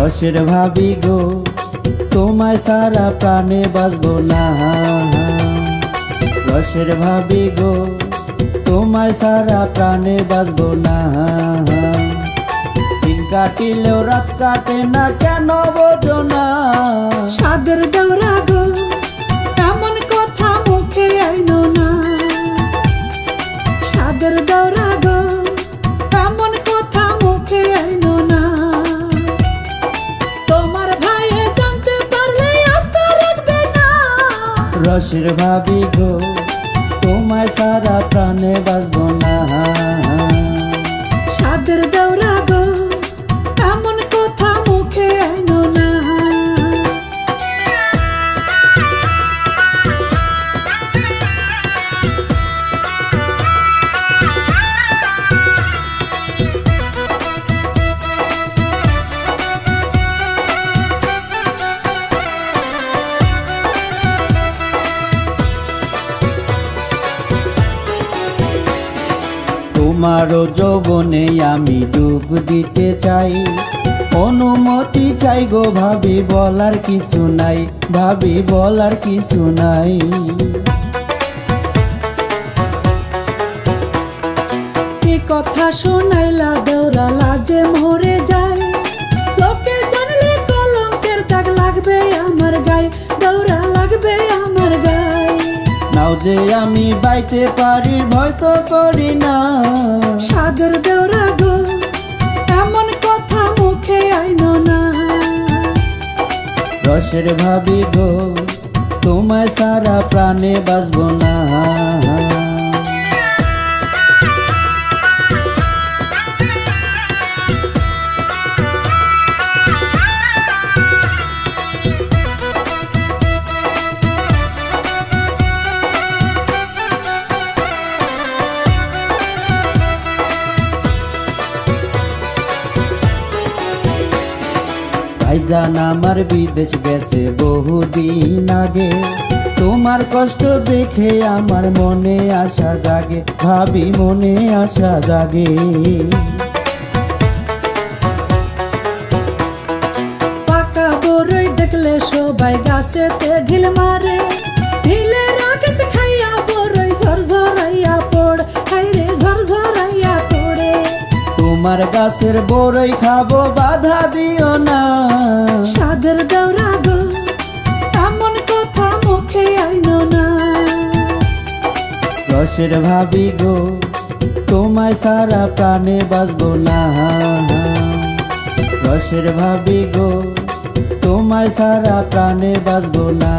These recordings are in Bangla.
রসের ভাবি গো তোমায় সারা প্রাণে বাঁচবো না। রসের ভাবি গো তোমায় সারা প্রাণে বাঁচবো না। দিন কাটিলেও রাত কাটে না কেন বোঝো না। সাদের দৌড়া গো এমন কথা মুখে আইনো না। সাদের দৌড়া গো এমন কথা মুখে আইনো না। তোমার ভাইয়ে জানতে পারলে আস্থা রাখবে না। রসের ভাবি গো তোমায় সারা প্রাণে বাঁচবো না। সাদের দৌড়া গো এমন কথা মুখে আইনো না। তোমারও যৌবনে আমি ডুব দিতে চাই। অনুমতি চাই গো ভাবি, বলার কিছু নাই ভাবি, বলার কিছু নাই। কি কথা শোনাইলা দৌড়া লাজে মরে যায়। লোকে জানলে কলঙ্কের দাগ লাগবে আমার গায়ে। দৌড়া লাগবে আমার গায়ে। নাও যে আমি বাইতে পারি ভয় তো করি না। সাদের দৌড়া গো এমন কথা মুখে আইনো না। রসের ভাবি গো তোমায় সারা প্রাণে বাঁচবো না। ভাইজান আমার বিদেশ গেছে বহুদিন আগে। তোমার কষ্ট দেখে আমার মনে আশা জাগে ভাবি, মনে আশা জাগে। পাকা বড়ই দেখলে সবাই গাছেতে ঢিল মারে। ঢিলের আগে খাইয়া বড়ই ঝরঝরাইয়া পড়। হাইরে ঝরঝরাইয়া পড়ে। তোমার গাছের বড়ই খাবো বাধা দিও না। সাদের দৌড়া গো এমন কথা মুখে আইনো না। রসের ভাবি গো তোমায় সারা প্রাণে বাঁচবো না। রসের ভাবি গো তোমায় সারা প্রাণে বাঁচবো না।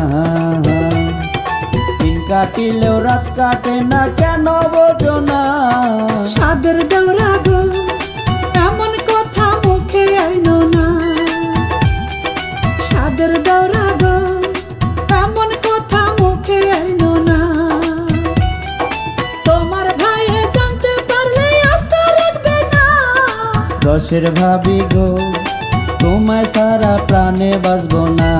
দিন কাটিলেও রাত কাটে না কেন বোঝো না। সাদের দৌড়া গো এমন কথা মুখে আইনো না। সাদের দৌড়া গো এমন কথা মুখে আইনো না। তোমার ভাইয়ে জানতে পারলে আস্থা রাখবে না। রসের ভাবি গো তোমায় সারা প্রাণে বাঁচবো না।